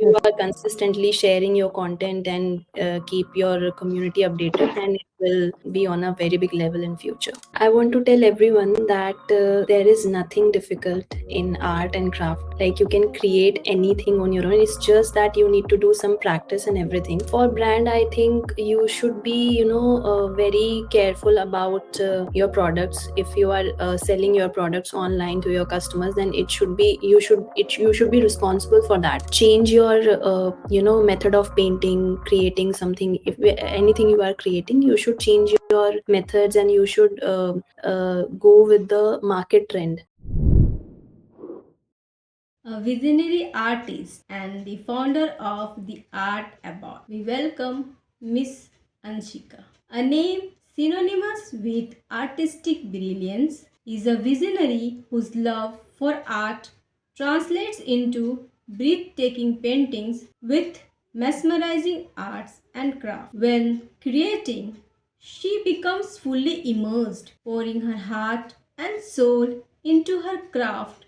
you are consistently sharing your content and keep your community updated, then it will be on a very big level in future. I want to tell everyone that there is nothing difficult in art and craft. Like, you can create anything on your own. It's just that you need to do some practice and everything. For brand, I think you should be, very careful about your products. If you are selling your products online to your customers, then you should be responsible for that. Change your method of painting, creating something. If anything you are creating, you should change your methods, and you should go with the market trend. A visionary artist and the founder of the Art Abode. We welcome Miss Anshika. A name synonymous with artistic brilliance, is a visionary whose love for art translates into breathtaking paintings with mesmerizing arts and craft. When creating, she becomes fully immersed, pouring her heart and soul into her craft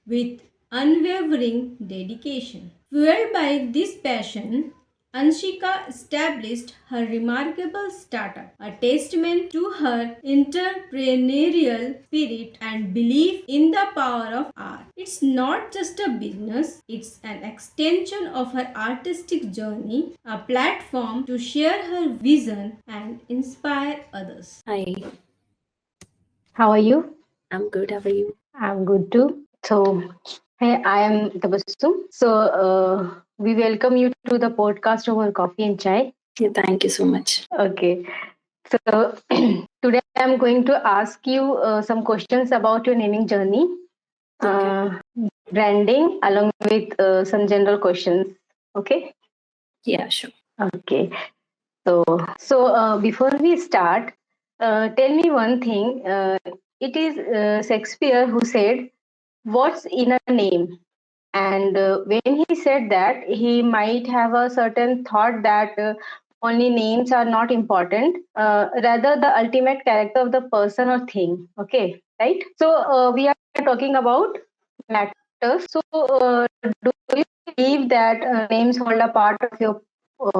with unwavering dedication. Fueled by this passion, Anshika established her remarkable startup, a testament to her entrepreneurial spirit and belief in the power of art. It's not just a business, it's an extension of her artistic journey, a platform to share her vision and inspire others. Hi, How are you? I'm good. How are you? I'm good too. So, hey, I am Tabassum. So, we welcome you to the podcast over coffee and chai. Yeah, thank you so much. Okay. So, today I'm going to ask you some questions about your naming journey, Okay. branding, along with some general questions. Okay. Yeah, sure. Okay. So, before we start, tell me one thing. It is Shakespeare who said, "What's in a name?" And when he said that, he might have a certain thought that only names are not important, rather the ultimate character of the person or thing. Okay, right? So we are talking about matters. So do you believe that names hold a part of your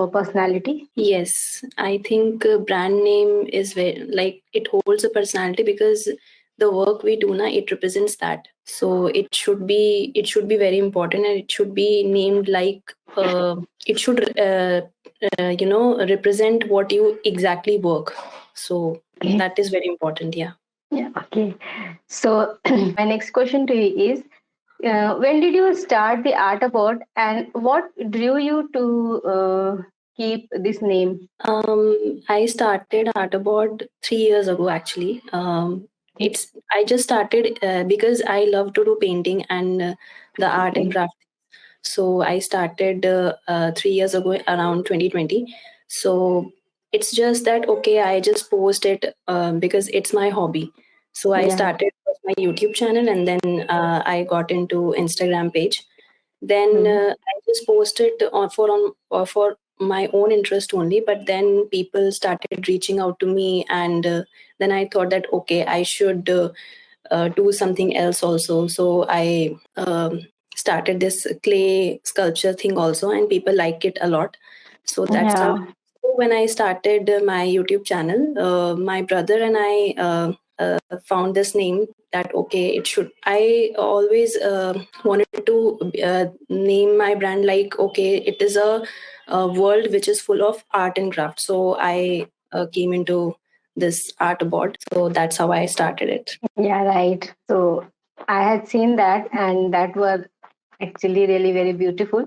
personality? Yes, I think brand name is very, like, it holds a personality, because the work we do now, it represents that. So it should be very important, and it should be named like it should represent what you exactly work. So Okay. that is very important. Yeah. Yeah. Okay. So my next question to you is, when did you start the Art Abode, and what drew you to keep this name? I started Art Abode 3 years ago, actually. It's I just started because I love to do painting and the art and Okay. craft. So I started 3 years ago, around 2020. So it's just that, okay, I just post it because it's my hobby. So I Yeah. started with my YouTube channel, and then I got into Instagram page. Then Mhm. I just posted for my own interest only. But then people started reaching out to me, and then I thought that, okay, I should do something else also. So I started this clay sculpture thing also, and people like it a lot. So that's how. Yeah. When I started my YouTube channel, my brother and I found this name, that, okay, it should. I always wanted to name my brand like, okay, it is a world which is full of art and craft. So I came into this art board. So that's how I started it. Yeah. Right. So I had seen that, and that was actually really very beautiful.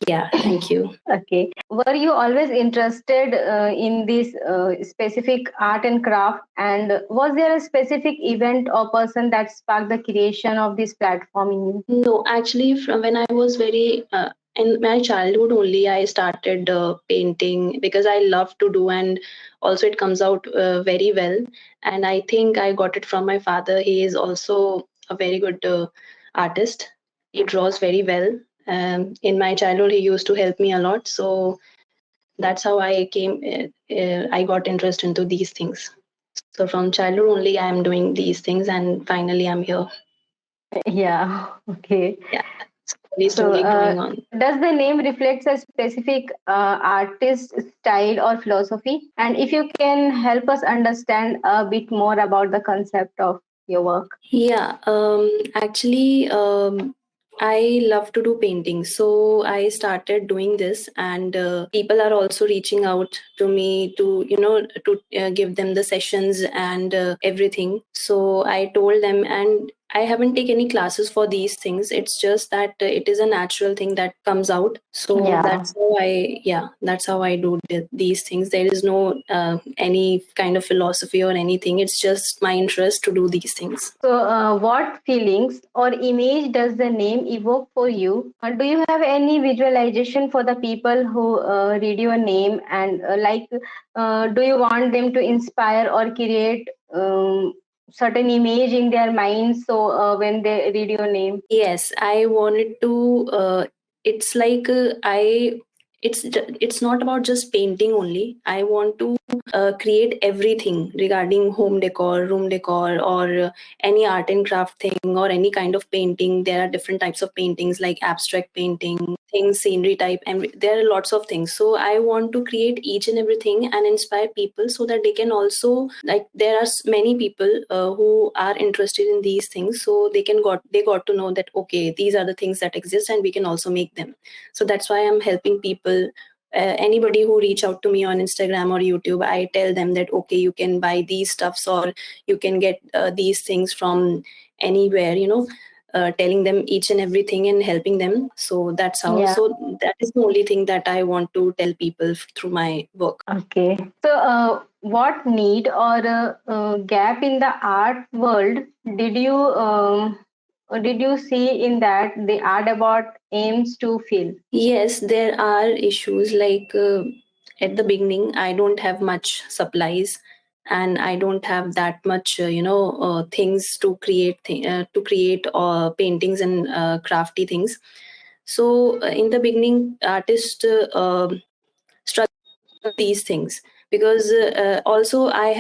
Yeah, thank you. Okay. Were you always interested in this specific art and craft? And was there a specific event or person that sparked the creation of this platform in you? No, actually, from when I was very in my childhood only, I started painting because I love to do, and also it comes out very well. And I think I got it from my father. He is also a very good artist. He draws very well. In my childhood, he used to help me a lot. So that's how I came. I got interest into these things. So from childhood only, I am doing these things, and finally, I'm here. Yeah. Okay. Yeah. So, slowly growing on. does the name reflects a specific artist style or philosophy? And if you can help us understand a bit more about the concept of your work. Yeah, actually, I love to do painting. So I started doing this, and people are also reaching out to me to, to give them the sessions and everything. So I told them, and I haven't taken any classes for these things. It's just that it is a natural thing that comes out. So Yeah. that's how I do these things. There is no any kind of philosophy or anything. It's just my interest to do these things. So, what feelings or image does the name evoke for you? Do you have any visualization for the people who read your name? And do you want them to inspire or create certain image in their minds? So, when they read your name, Yes, I wanted to. It's like it's not about just painting only. I want to create everything regarding home decor, room decor, or any art and craft thing, or any kind of painting. There are different types of paintings, like abstract painting, things, scenery type, and there are lots of things. So I want to create each and everything and inspire people so that they can also, like, there are many people who are interested in these things, so they got to know that okay, these are the things that exist and we can also make them. So that's why I'm helping people. Anybody who reach out to me on Instagram or YouTube, I tell them that okay, you can buy these stuffs, or you can get these things from anywhere, telling them each and everything and helping them. So that's how. yeah. So that is the only thing that I want to tell people through my work. Okay. So, what need or gap in the art world did you did you see in that the Art Abode aims to fill? Yes, there are issues like at the beginning, I don't have much supplies, and I don't have that much, things to create paintings and crafty things. So in the beginning, artists struggle these things, because also I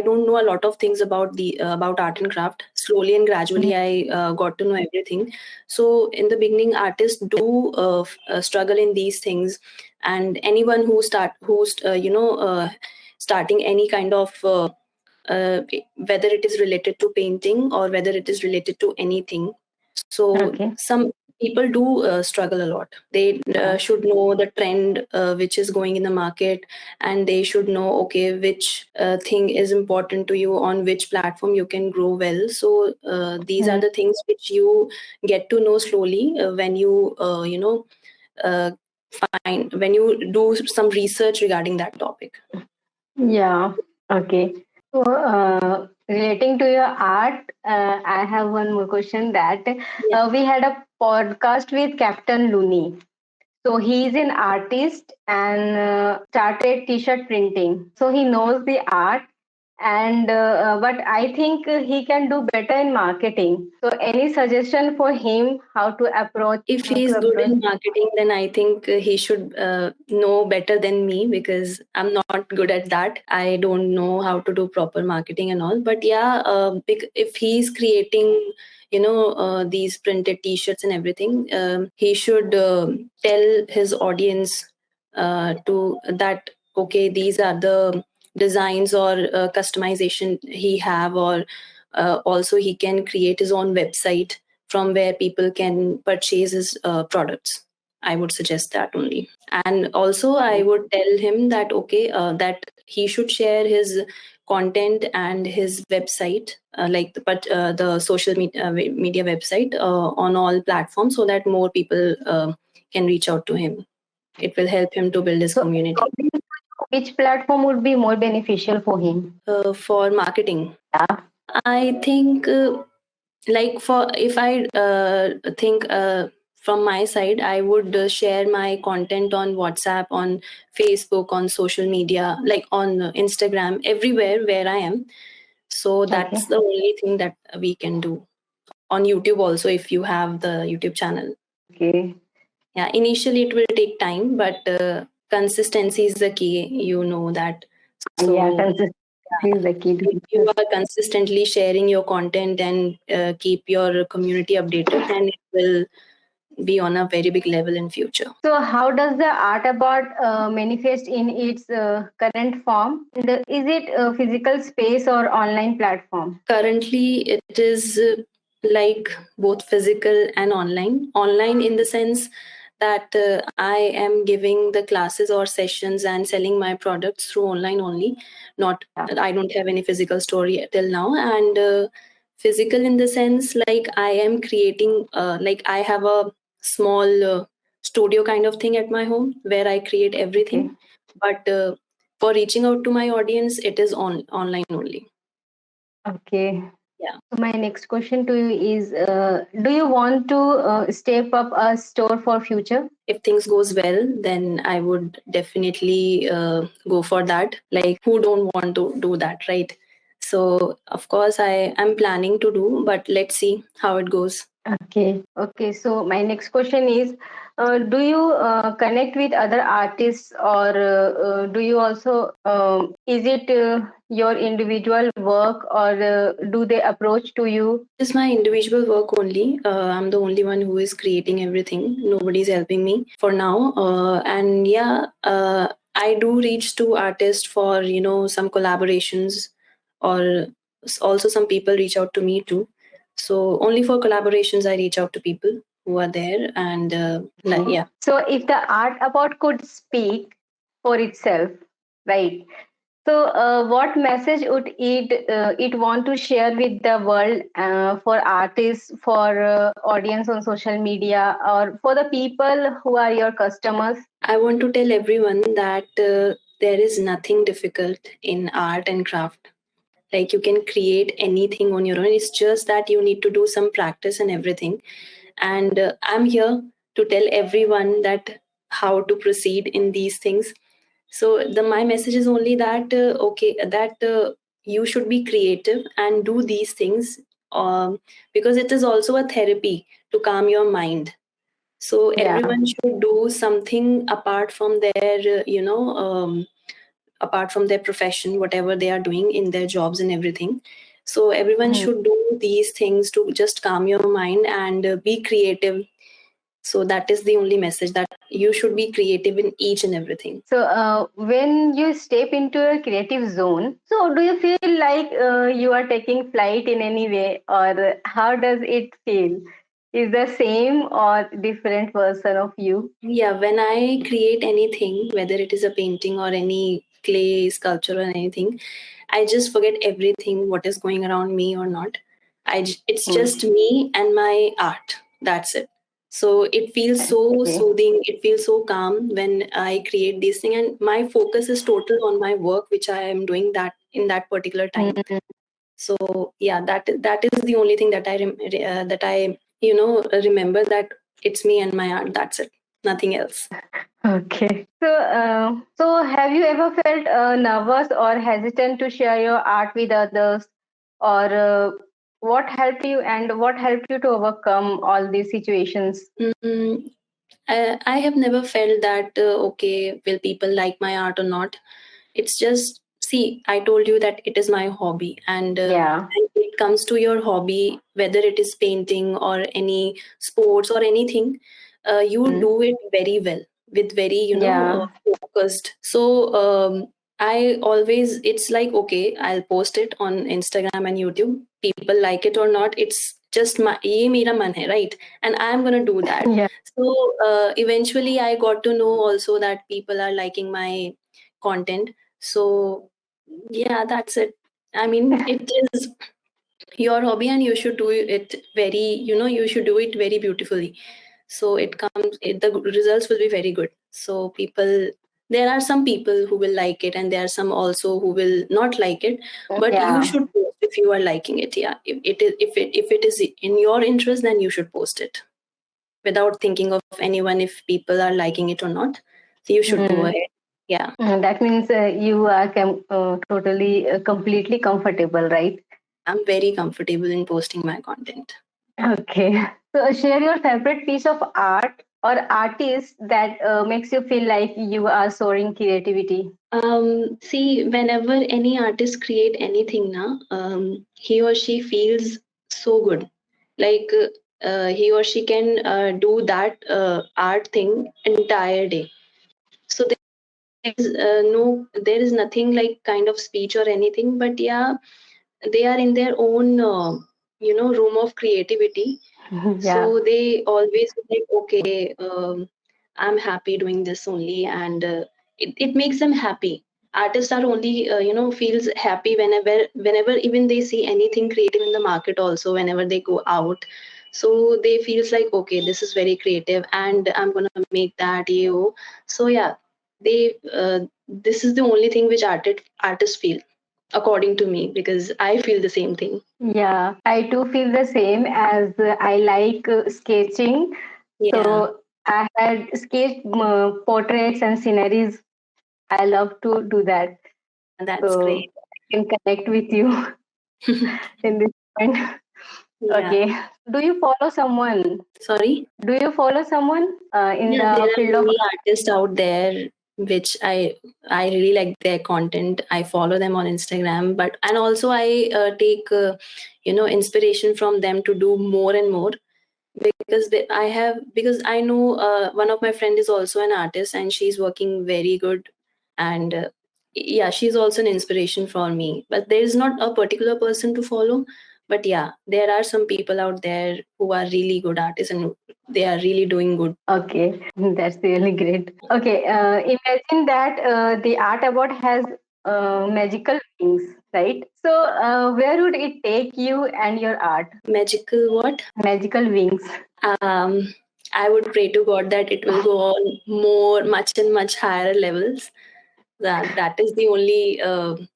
don't know a lot of things about the about art and craft. Slowly and gradually I got to know everything. So in the beginning, artists do struggle in these things, and anyone starting any kind of uh, whether it is related to painting or whether it is related to anything. So Okay. some people do struggle a lot. They should know the trend which is going in the market, and they should know okay, which thing is important to you, on which platform you can grow well. So these are Mm. the things which you get to know slowly when you uh, find when you do some research regarding that topic. Yeah. Okay. So, relating to your art, I have one more question that Yeah. we had a podcast with Captain Looney. So he's an artist and started t-shirt printing. So he knows the art, and but I think he can do better in marketing. So any suggestion for him how to approach? If How to he's good approach? in marketing, then I think he should know better than me, because I'm not good at that. I don't know how to do proper marketing and all. But yeah, if he's creating, these printed T-shirts and everything, he should tell his audience to that okay, these are the designs or customization he have, or also he can create his own website from where people can purchase his products. I would suggest that only. And also I would tell him that okay, that he should share his content and his website, the social media website, on all platforms, so that more people can reach out to him. It will help him to build his So community. which platform would be more beneficial for him? For marketing, Yeah. I think like for if I think from my side, I would share my content on WhatsApp, on Facebook, on social media, like on Instagram, everywhere where I am. So Okay. that's the only thing that we can do. On YouTube also, if you have the YouTube channel. Okay. Yeah, initially it will take time, but consistency is the key, you know that. Yeah. So Consistency is the key to if you success. are consistently sharing your content and keep your community updated, then it will be on a very big level in future. So, how does the Art Abode manifest in its current form? And is it a physical space or online platform? Currently, it is like both physical and online. Online in the sense that I am giving the classes or sessions and selling my products through online only. Not, Yeah. I don't have any physical store till now. And physical in the sense like I am creating, like I have a small studio kind of thing at my home where I create Okay. everything. But for reaching out to my audience, it is online only. Okay. Yeah. So my next question to you is: do you want to step up a store for future? If things goes well, then I would definitely go for that. Like, who don't want to do that, right? So of course I am planning to do, but let's see how it goes. Okay. Okay. So my next question is: do you connect with other artists, or do you also is it your individual work, or do they approach to you? It's my individual work only. I'm the only one who is creating everything. Nobody's helping me for now. And yeah, I do reach to artists for some collaborations, or also some people reach out to me too. So only for collaborations I reach out to people who are there, and yeah. So if the art about could speak for itself, right? So, what message would it want to share with the world, for artists, for audience on social media, or for the people who are your customers? I want to tell everyone that there is nothing difficult in art and craft. Like, you can create anything on your own. It's just that you need to do some practice and everything. And I'm here to tell everyone that how to proceed in these things. So the my message is only that okay, that you should be creative and do these things, because it is also a therapy to calm your mind. So Yeah. everyone should do something apart from their apart from their profession, whatever they are doing in their jobs and everything. So everyone Mhm. should do these things to just calm your mind and be creative. So that is the only message, that you should be creative in each and everything. So, when you step into a creative zone, so do you feel like you are taking flight in any way, or how does it feel? Is the same or different version of you? Yeah, when I create anything, whether it is a painting or any clay sculpture or anything, I just forget everything, what is going around me or not. It's just me and my art. That's it. So it feels so Okay. soothing. It feels so calm when I create these things, and my focus is total on my work, which I am doing that in that particular time. Mhm. So yeah, that is the only thing that that I remember, that it's me and my art. That's it. Nothing else. Okay. So, so have you ever felt nervous or hesitant to share your art with others, or what helped you, and what helped you to overcome all these situations? Mm, I have never felt that okay, will people like my art or not? It's just, see, I told you that it is my hobby, and Yeah. when it comes to your hobby, whether it is painting or any sports or anything, you Mm. do it very well, with very Yeah. focused. So I always, it's like, okay, I'll post it on Instagram and YouTube. People like it or not, it's just my ye mera man hai, right? And I'm gonna do that. Yeah. So eventually I got to know also that people are liking my content. So yeah, that's it. I mean, it is your hobby, and you should do it very, you should do it very beautifully. So the results will be very good. So people, there are some people who will like it, and there are some also who will not like it. But you Yeah. should post if you are liking it. Yeah, if it is in your interest, then you should post it without thinking of anyone, if people are liking it or not. So you should go Mm. ahead. Yeah, That means you are totally, completely comfortable, right? I'm very comfortable in posting my content. Okay. So, share your favorite piece of art or artist that makes you feel like you are soaring creativity. See, whenever any artist create anything now, he or she feels so good. Like he or she can do that art thing entire day. So there is nothing like kind of speech or anything, but yeah, they are in their own room of creativity. Yeah. So they always like, okay, I'm happy doing this only, and it makes them happy. Artists are only feels happy whenever even they see anything creative in the market, also whenever they go out. So they feels like, okay, this is very creative and I'm gonna make that, you. So yeah, they this is the only thing which artists feel, according to me, because I feel the same thing. Yeah, I too feel the same as I like sketching. Yeah, So I had sketched portraits and sceneries. I love to do that. that's So great. I can connect with you in this point. Yeah. Okay. Do you follow someone? Sorry. Do you follow someone in Yeah, there the are field of? many artists out there which I really like their content. I follow them on Instagram, but and also I take inspiration from them to do more and more, because because I know one of my friend is also an artist and she's working very good, and yeah, she's also an inspiration for me. But there is not a particular person to follow, but yeah, there are some people out there who are really good artists and they are really doing good. Okay, that's really great. Okay, imagine that the art award has magical wings, right? So, where would it take you and your art? Magical what? Magical wings. um I would pray to God that it will go on more, much and much higher levels. That is the only that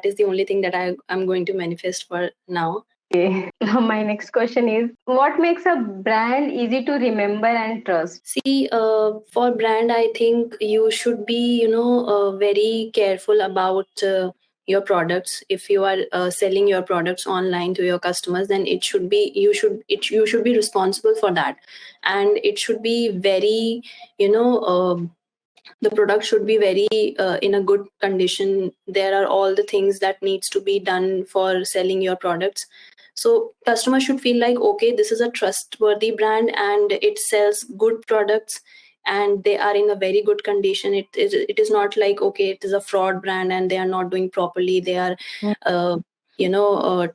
is the only thing that I'm going to manifest for now. Okay. Now, my next question is, what makes a brand easy to remember and trust? See, for brand, I think you should be, very careful about your products. If you are selling your products online to your customers, then you should be responsible for that, and it should be very, you know, the product should be very in a good condition. There are all the things that needs to be done for selling your products. So customers should feel like, okay, this is a trustworthy brand and it sells good products and they are in a very good condition. It is not like, okay, it is a fraud brand and they are not doing properly. They are uh, you know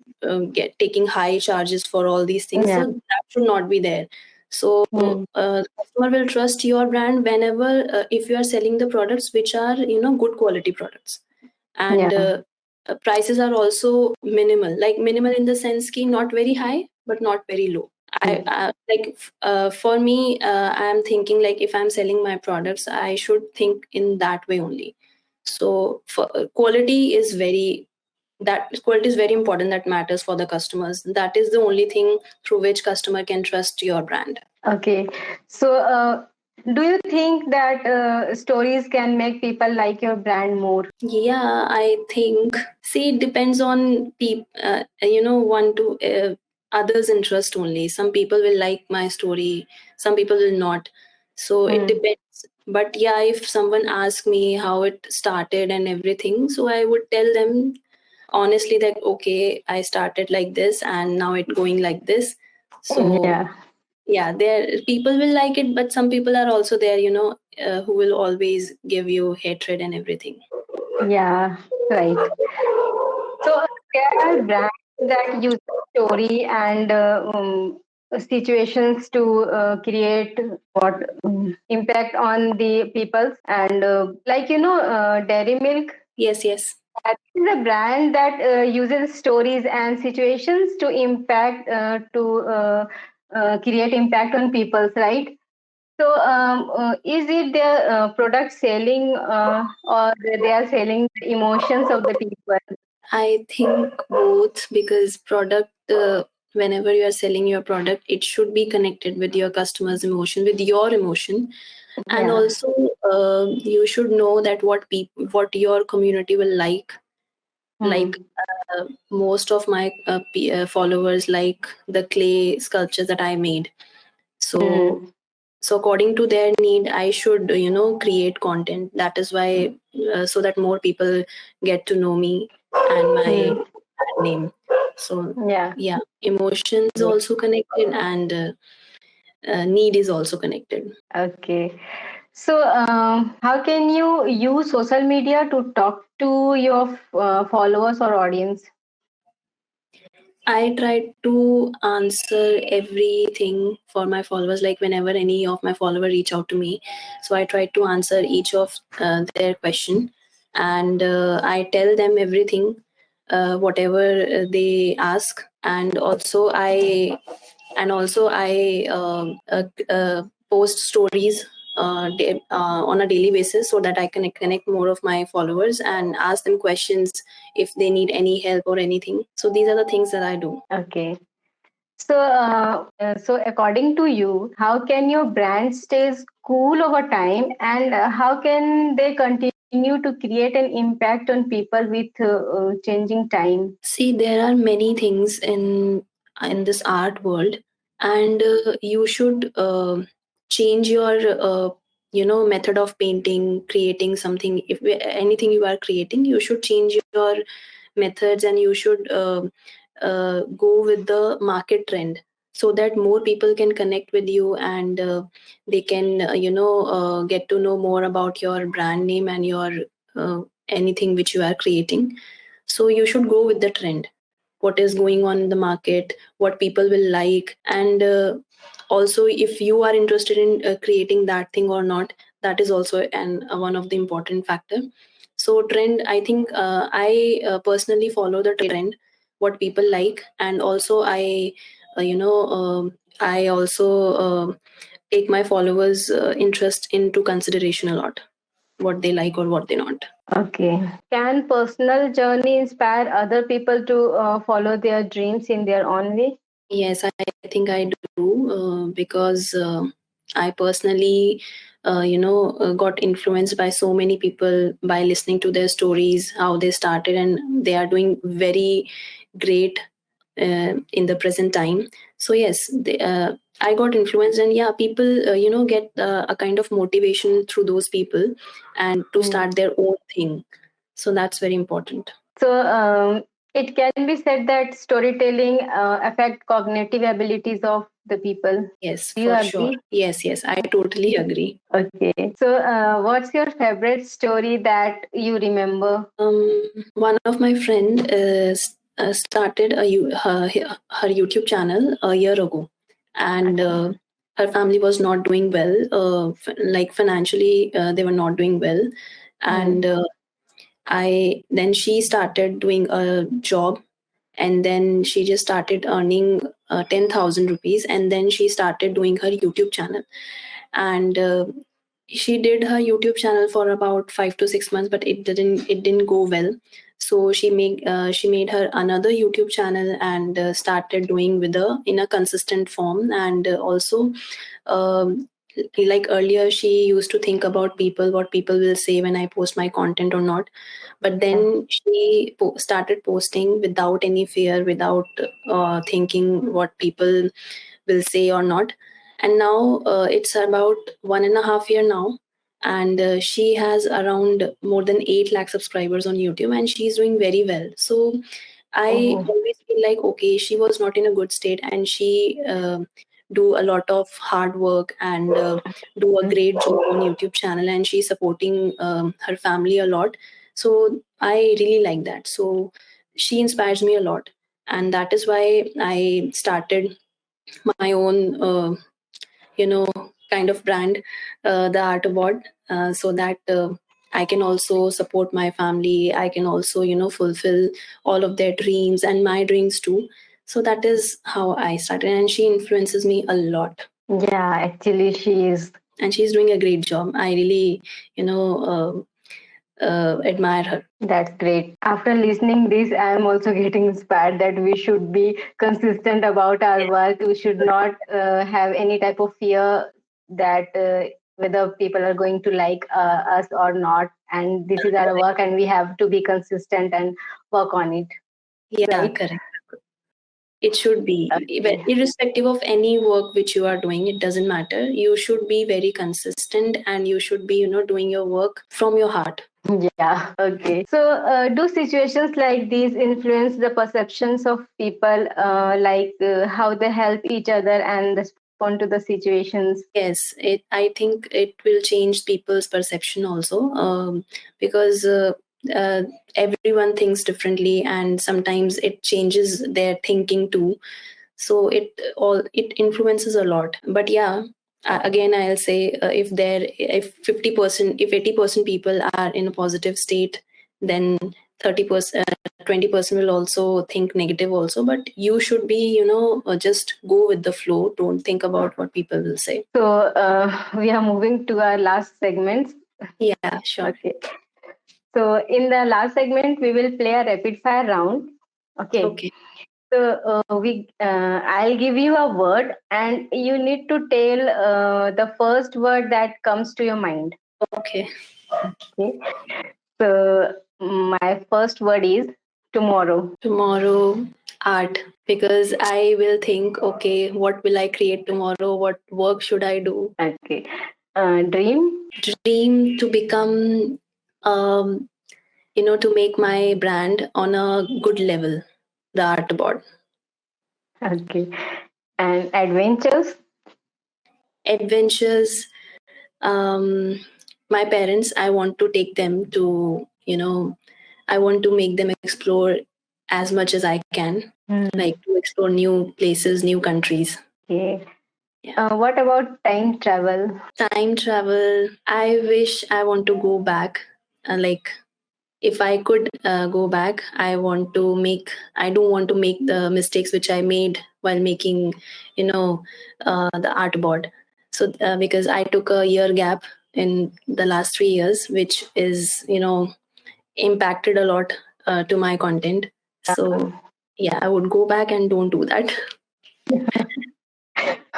taking high charges for all these things. Yeah. So that should not be there. So Mm. customer will trust your brand whenever if you are selling the products which are good quality products, and Yeah. prices are also minimal, like minimal in the sense ki not very high but not very low. I Mm. for me, I am thinking like if I'm selling my products, I should think in that way only. So quality is very important, that matters for the customers. That is the only thing through which customer can trust your brand. Okay. So, do you think that stories can make people like your brand more? Yeah, I think. See, it depends on people. One to others' interest only. Some people will like my story. Some people will not. So it Mm. depends. But yeah, if someone asks me how it started and everything, so I would tell them honestly that okay, I started like this and now it going like this. So Yeah. yeah, there people will like it, but some people are also there, who will always give you hatred and everything. Yeah. Right. So there are brands that use story and situations to create what impact on the peoples and Dairy Milk. Yes, yes. That is a brand that uses stories and situations to impact to create impact on peoples, right? So, is it their product selling or they are selling the emotions of the people? I think both, because product, whenever you are selling your product, it should be connected with your customer's emotion, with your emotion, and Yeah. also you should know that what your community will like. Like Hmm. most of my followers like the clay sculptures that I made. So Hmm. according to their need, I should create content. That is why so that more people get to know me and my Hmm. brand name. So Yeah. yeah, emotions also connected, and need is also connected. Okay. So, how can you use social media to talk to your followers or audience? I try to answer everything for my followers. Like whenever any of my followers reach out to me, so I try to answer each of their question, and I tell them everything, whatever they ask, and also I post stories on a daily basis so that I can connect more of my followers and ask them questions if they need any help or anything. So these are the things that I do. Okay. So, so according to you, how can your brand stays cool over time, and how can they continue to create an impact on people with changing time? See, there are many things in this art world, and you should change your method of painting, creating something. If anything you are creating, you should change your methods, and you should go with the market trend so that more people can connect with you, and they can get to know more about your brand name and your uh, anything which you are creating. So you should go with the trend, what is going on in the market, what people will like, and also if you are interested in creating that thing or not, that is also one of the important factor. So trend, I think I personally follow the trend, what people like, and also I also take my followers interest into consideration a lot, what they like or what they not. Okay. Can personal journey inspire other people to follow their dreams in their own way? Yes, I think I do, because I personally, got influenced by so many people by listening to their stories, how they started, and they are doing very great in the present time. So yes, I got influenced, and yeah, people, get a kind of motivation through those people, and to Hmm. start their own thing. So that's very important. So, it can be said that storytelling affect cognitive abilities of the people. Yes, Do you for sure. agree? Yes, yes, I totally agree. Okay. So, what's your favorite story that you remember? One of my friend started her YouTube channel a year ago, and Okay. her family was not doing well. Like financially, they were not doing well, Hmm. and I then she started doing a job, and then she just started earning 10,000 rupees, and then she started doing her YouTube channel, and she did her YouTube channel for about 5 to 6 months, but it didn't go well. So she made her another YouTube channel, and started doing with a in a consistent form, and also um, like earlier she used to think about people, what people will say when I post my content or not, but Yeah. then she started posting without any fear, without thinking what people will say or not. And now it's about 1.5 year now, and she has around more than 8 lakh subscribers on YouTube, and she's doing very well. So I Oh. always feel like, okay, she was not in a good state, and she do a lot of hard work, and do a great job on YouTube channel, and she's supporting her family a lot. So I really like that. So she inspires me a lot, and that is why I started my own kind of brand, the Art Abode, so that I can also support my family, I can also fulfill all of their dreams and my dreams too. So that is how I started, and she influences me a lot, Yeah, actually, she is. and she's doing a great job. I really admire her. That's great. After listening this, I am also getting inspired that we should be consistent about our work. We should not have any type of fear that whether people are going to like us or not. And this is our work, and we have to be consistent and work on it. Yeah, Right? correct. It should be, Okay. irrespective of any work which you are doing, it doesn't matter. You should be very consistent, and you should be, doing your work from your heart. Yeah, okay. So, do situations like these influence the perceptions of people, how they help each other and respond to the situations? Yes, I think it will change people's perception also, because uh, everyone thinks differently, and sometimes it changes their thinking too. So it influences a lot. But yeah, again I'll say, if 50%, if 80% people are in a positive state, then 30%, 20% will also think negative also. But you should be, just go with the flow. Don't think about what people will say. So, we are moving to our last segments. Yeah, sure. Okay. So, in the last segment, we will play a rapid fire round. Okay. Okay. So, I'll give you a word, and you need to tell the first word that comes to your mind. Okay. Okay. So, my first word is tomorrow. Tomorrow, art, because I will think, okay, what will I create tomorrow? What work should I do? Okay. Dream. Dream to become, um, to make my brand on a good level, the Art Abode. Okay. And adventures. Adventures, um, my parents, I want to take them to, I want to make them explore as much as I can, Hmm. like to explore new places, new countries. Okay. Yeah. What about time travel? Time travel, I wish I want to go back. Like, if I could go back, I don't want to make the mistakes which I made while making, the art board. So, because I took a year gap in the last 3 years, which is, impacted a lot to my content. So, yeah, I would go back and don't do that.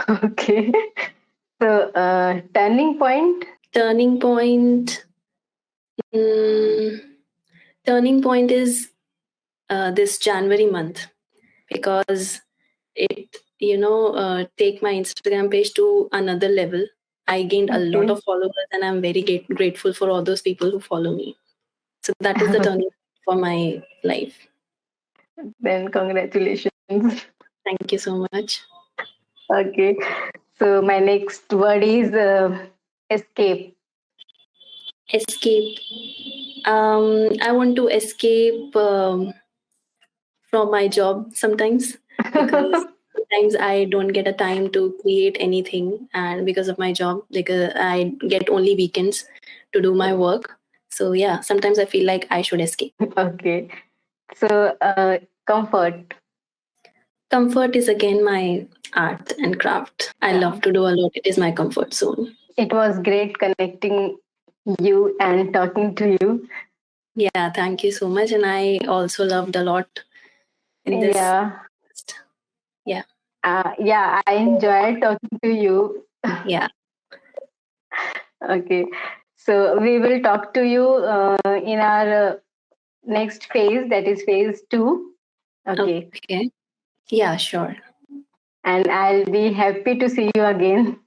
Okay. So, turning point. Turning point. mm, Turning point is this January month, because it, take my Instagram page to another level. I gained a lot Okay. of followers, and I'm very grateful for all those people who follow me. So that is the turning point for my life. Then, congratulations. Thank you so much. Okay. So, my next word is escape. Escape. I want to escape from my job sometimes, because sometimes I don't get a time to create anything, and because of my job, because I get only weekends to do my work. So yeah, sometimes I feel like I should escape. Okay. So, comfort. Comfort is again my art and craft. I Yeah. love to do a lot. It is my comfort zone. It was great connecting you and talking to you. Yeah, thank you so much. And I also loved a lot in this. Yeah. Yeah, Yeah, I enjoyed talking to you. yeah. Okay. So, we will talk to you in our next phase, that is phase two. Okay. Okay. Yeah, sure. And I'll be happy to see you again.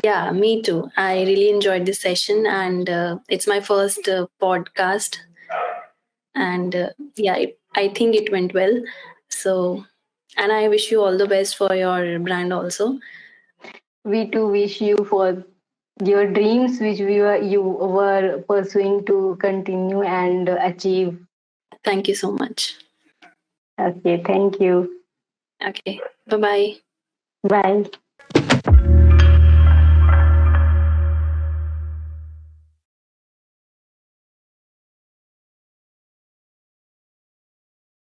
Yeah, me too. I really enjoyed this session, and it's my first podcast. And yeah, I think it went well. So, and I wish you all the best for your brand also. We too wish you for your dreams, which you were pursuing, to continue and achieve. Thank you so much. Okay, thank you. Okay, bye bye. Bye.